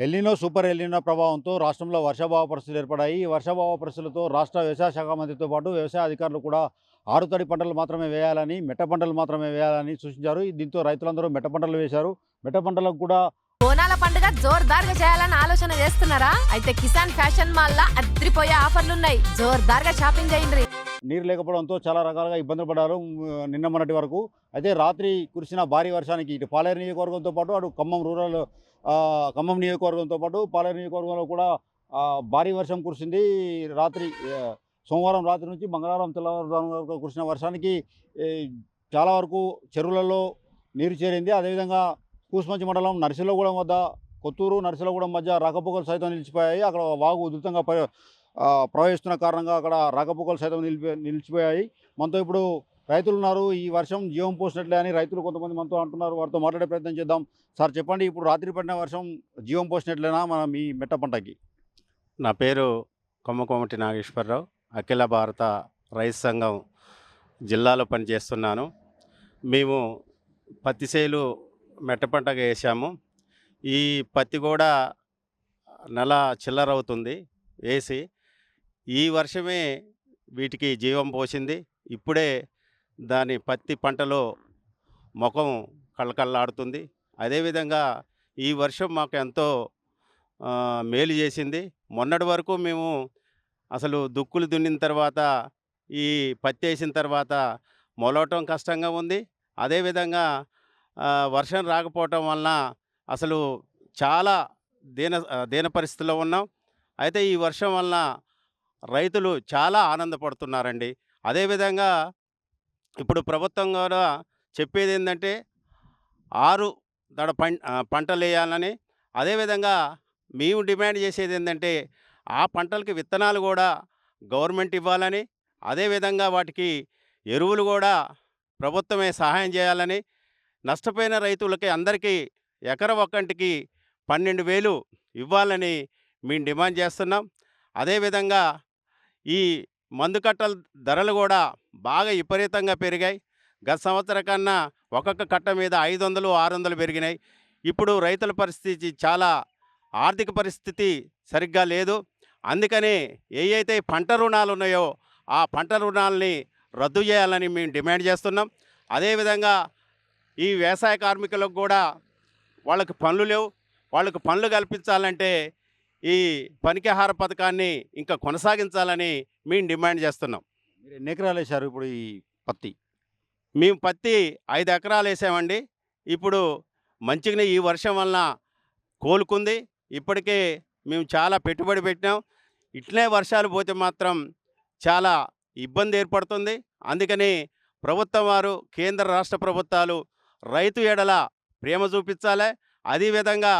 El Niño, super El Niño ప్రభావంతో రాష్ట్రంలో వర్షాభావ పరిస్థితులు ఏర్పడ్డాయి. ఈ వర్షాభావ పరిస్థితులతో రాష్ట్ర వ్యవసాయ శాఖ మంత్రితో పాటు వ్యవసాయ అధికారులు కూడా ఆరుతడి పంటలు మాత్రమే వేయాలని, మెట్ట పంటలు మాత్రమే వేయాలని సూచించారు. దీంతో రైతులందరూ మెట్ట పంటలు వేశారు. మెట్ట పంటలకు కూడా బోనాల పండుగ జోర్దార్గా చేయాలని ఆలోచన చేస్తున్నారా? అయితే కిసాన్ ఫ్యాషన్ మాల్ లా అద్రిపోయే ఆఫర్లున్నాయి. జోర్దార్గా షాపింగ్ చేయండి. నీరు లేకపోవడంతో చాలా రకాలుగా ఇబ్బందులు పడ్డారు నిన్న మొన్నటి వరకు. అయితే రాత్రి కురిసిన భారీ వర్షానికి ఇటు పాలేరు నియోజకవర్గంతో పాటు అటు ఖమ్మం రూరల్ ఖమ్మం నియోజకవర్గంతో పాటు పాలేరు నియోజకవర్గంలో కూడా భారీ వర్షం కురిసింది. రాత్రి సోమవారం రాత్రి నుంచి మంగళవారం తెల్లవారుజాము వరకు కురిసిన వర్షానికి ఈ, చాలా వరకు చెరువులలో నీరు చేరింది. అదేవిధంగా కూసుమంచి మండలం నర్సిలగూడెం వద్ద కొత్తూరు నర్సిలగూడెం మధ్య రాకపోకలు సైతం నిలిచిపోయాయి. అక్కడ వాగు ఉధృతంగా ప్రవహిస్తున్న కారణంగా అక్కడ రాకపోకలు సైతం నిలిచిపోయాయి. మనతో ఇప్పుడు రైతులు ఉన్నారు. ఈ వర్షం జీవం పోసినట్లే అని రైతులు కొంతమంది మనతో అంటున్నారు. వారితో మాట్లాడే ప్రయత్నం చేద్దాం. సార్ చెప్పండి, ఇప్పుడు రాత్రి పడిన వర్షం జీవం పోసినట్లేనా మన మీ మెట్ట పంటకి? నా పేరు కొమ్మకోమటి నాగేశ్వరరావు. అఖిల భారత రైతు సంఘం జిల్లాలో పనిచేస్తున్నాను. మేము పత్తి చేలు మెట్ట పంటగా వేసాము. ఈ పత్తి కూడా నెల చిల్లర అవుతుంది వేసి. ఈ వర్షమే వీటికి జీవం పోసింది. ఇప్పుడే దాని పత్తి పంటలో ముఖం కళ్ళకళ్ళాడుతుంది. అదేవిధంగా ఈ వర్షం మాకు ఎంతో మేలు చేసింది. మొన్నటి వరకు మేము అసలు దుక్కులు దున్నిన తర్వాత ఈ పత్తి వేసిన తర్వాత మొలవటం కష్టంగా ఉంది. అదేవిధంగా వర్షం రాకపోవటం వలన అసలు చాలా దీన పరిస్థితిలో ఉన్నాం. అయితే ఈ వర్షం వలన రైతులు చాలా ఆనందపడుతున్నారండి. అదేవిధంగా ఇప్పుడు ప్రభుత్వం కూడా చెప్పేది ఏంటంటే 6 దడ పంటలు వేయాలని. అదేవిధంగా మేము డిమాండ్ చేసేది ఏంటంటే ఆ పంటలకి విత్తనాలు కూడా గవర్నమెంట్ ఇవ్వాలని, అదేవిధంగా వాటికి ఎరువులు కూడా ప్రభుత్వమే సహాయం చేయాలని, నష్టపోయిన రైతులకి అందరికీ ఎకర ఒక్కంటికి 12,000 ఇవ్వాలని మేము డిమాండ్ చేస్తున్నాం. అదేవిధంగా ఈ మందు కట్టల ధరలు కూడా బాగా విపరీతంగా పెరిగాయి. గత సంవత్సరం కన్నా ఒక్కొక్క కట్ట మీద 500, 600 పెరిగినాయి. ఇప్పుడు రైతుల పరిస్థితి చాలా ఆర్థిక పరిస్థితి సరిగ్గా లేదు. అందుకని ఏవైతే పంట రుణాలు ఉన్నాయో ఆ పంట రుణాలని రద్దు చేయాలని మేము డిమాండ్ చేస్తున్నాం. అదేవిధంగా ఈ వ్యవసాయ కార్మికులకు కూడా వాళ్ళకి పనులు లేవు. వాళ్ళకు పనులు కల్పించాలంటే ఈ పనికిహార పథకాన్ని ఇంకా కొనసాగించాలని మేము డిమాండ్ చేస్తున్నాం. మీరు ఎన్ని ఎకరాలు వేశారు ఇప్పుడు ఈ పత్తి? మేము పత్తి 5 ఎకరాలు వేసామండి. ఇప్పుడు మంచిగానే ఈ వర్షం వలన కోలుకుంది. ఇప్పటికే మేము చాలా పెట్టుబడి పెట్టినాం. ఇట్లనే వర్షాలు పోతే మాత్రం చాలా ఇబ్బంది ఏర్పడుతుంది. అందుకని ప్రభుత్వం వారు, కేంద్ర రాష్ట్ర ప్రభుత్వాలు రైతు ఎడల ప్రేమ చూపించాలి. అదేవిధంగా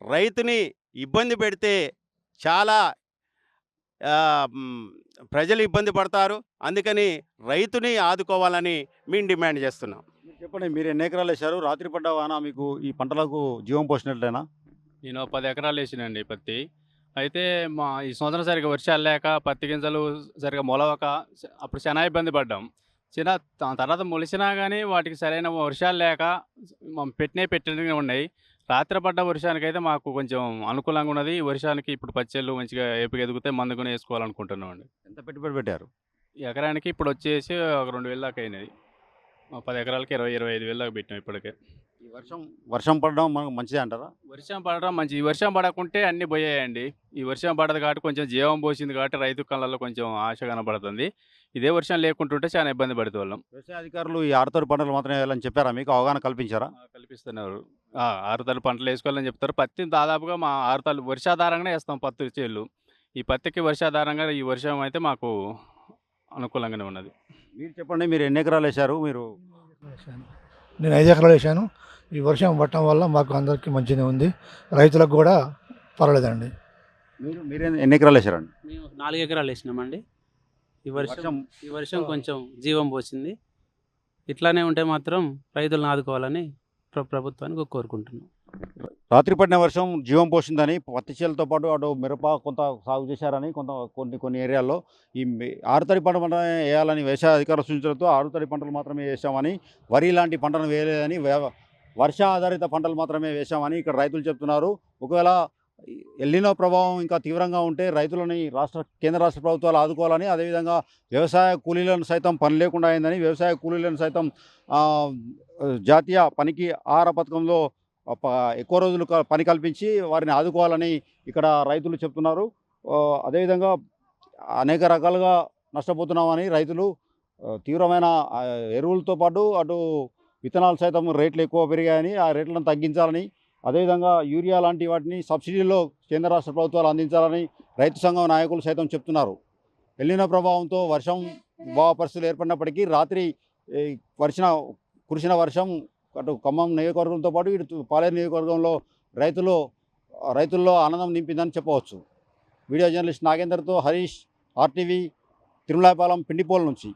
రైతుని ఇబ్బంది పెడితే చాలా ప్రజలు ఇబ్బంది పడతారు. అందుకని రైతుని ఆదుకోవాలని మేము డిమాండ్ చేస్తున్నాం. మీరు చెప్పండి, మీరు ఎన్ని ఎకరాలు వేశారు? రాత్రి పడ్డ వాన మీకు ఈ పంటలకు జీవం పోసినట్లేనా? నేను 10 ఎకరాలు వేసినండి పత్తి. అయితే ఈ సంవత్సరం సరిగ్గా వర్షాలు లేక పత్తి గింజలు సరిగ్గా మొలవక అప్పుడు చాలా ఇబ్బంది పడ్డాం. తర్వాత మొలిచినా కానీ వాటికి సరైన వర్షాలు లేక పెట్టినవి ఉన్నాయి. రాత్రి పడ్డ వర్షానికైతే మాకు కొంచెం అనుకూలంగా ఉన్నది. ఈ వర్షానికి ఇప్పుడు పచ్చెళ్ళు మంచిగా ఏపుగా ఎదుగుతాయి. మందు కూడా వేసుకోవాలనుకుంటున్నాం అండి. ఎంత పెట్టుబడి పెట్టారు? ఎకరానికి ఇప్పుడు వచ్చేసి ఒక 2,000 దాకా అయినది. 10 ఎకరాలకి 20-25 వేలు దాకా పెట్టినాం ఇప్పటికే. ఈ వర్షం పడడం మనకు మంచిదే అంటారా? వర్షం పడడం మంచి. ఈ వర్షం పడకుంటే అన్నీ పోయాయండి. ఈ వర్షం పడదు కాబట్టి కొంచెం జీవం పోసింది కాబట్టి రైతు కళ్ళల్లో కొంచెం ఆశ కనబడుతుంది. ఇదే వర్షం లేకుంటుంటే చాలా ఇబ్బంది పడుతూ వాళ్ళం. వ్యవసాయ అధికారులు ఈ ఆరుతడి పంటలు మాత్రమే వేయాలని చెప్పారా? మీకు అవగాహన కల్పించారా? కల్పిస్తున్నారు. 6 తల పంటలు వేసుకోవాలని చెప్తారు. పత్తిని దాదాపుగా 6 తల వర్షాధారంగానే వేస్తాం పత్తి చేళ్ళు. ఈ పత్తికి వర్షాధారంగా ఈ వర్షం అయితే మాకు అనుకూలంగానే ఉన్నది. మీరు చెప్పండి, మీరు ఎన్ని ఎకరాలు వేశారు? నేను 5 ఎకరాలు వేసాను. ఈ వర్షం పట్టడం వల్ల మాకు అందరికీ మంచిగా ఉంది. రైతులకు కూడా పర్వాలేదండి. మీరు ఎన్ని ఎకరాలు వేశారండి? మేము 4 ఎకరాలు వేసినామండి. ఈ వర్షం కొంచెం జీవం పోసింది. ఇట్లానే ఉంటే మాత్రం రైతులను ఆదుకోవాలని ప్రభుత్వానికి కోరుకుంటున్నాం. రాత్రి పడిన వర్షం జీవం పోసిందని పత్తి చేలతో పాటు అటు మిరప కొంత సాగు చేశారని కొన్ని ఏరియాల్లో ఈ ఆరుతడి పంట వేయాలని వ్యవసాయ అధికారుల సూచనలతో ఆరుతడి పంటలు మాత్రమే వేసామని, వరి లాంటి పంటను వేయలేదని, వర్ష ఆధారిత పంటలు మాత్రమే వేసామని ఇక్కడ రైతులు చెప్తున్నారు. ఒకవేళ ఎల్నినో ప్రభావం ఇంకా తీవ్రంగా ఉంటే రైతులని కేంద్ర రాష్ట్ర ప్రభుత్వాలు ఆదుకోవాలని, అదేవిధంగా వ్యవసాయ కూలీలను సైతం పని లేకుండా అయిందని, వ్యవసాయ కూలీలను సైతం జాతీయ పనికి ఆహార పథకంలో ఎక్కువ రోజులు పని కల్పించి వారిని ఆదుకోవాలని ఇక్కడ రైతులు చెప్తున్నారు. అదేవిధంగా అనేక రకాలుగా నష్టపోతున్నామని రైతులు తీవ్రమైన ఎరువులతో పాటు అటు విత్తనాలు సైతం రేట్లు ఎక్కువ పెరిగాయని, ఆ రేట్లను తగ్గించాలని, అదేవిధంగా యూరియా లాంటి వాటిని సబ్సిడీలో కేంద్ర రాష్ట్ర ప్రభుత్వాలు అందించాలని రైతు సంఘం నాయకులు సైతం చెప్తున్నారు. ఎల్నినో ప్రభావంతో వర్షం పరిస్థితులు ఏర్పడినప్పటికీ రాత్రి కురిసిన వర్షం అటు ఖమ్మం నియోజకవర్గంతో పాటు ఇటు పాలేరు నియోజకవర్గంలో రైతుల్లో ఆనందం నింపిందని చెప్పవచ్చు. వీడియో జర్నలిస్ట్ నాగేందర్తో హరీష్, RTV, తిరుమలాయపాలెం, పిండిపోల్ నుంచి.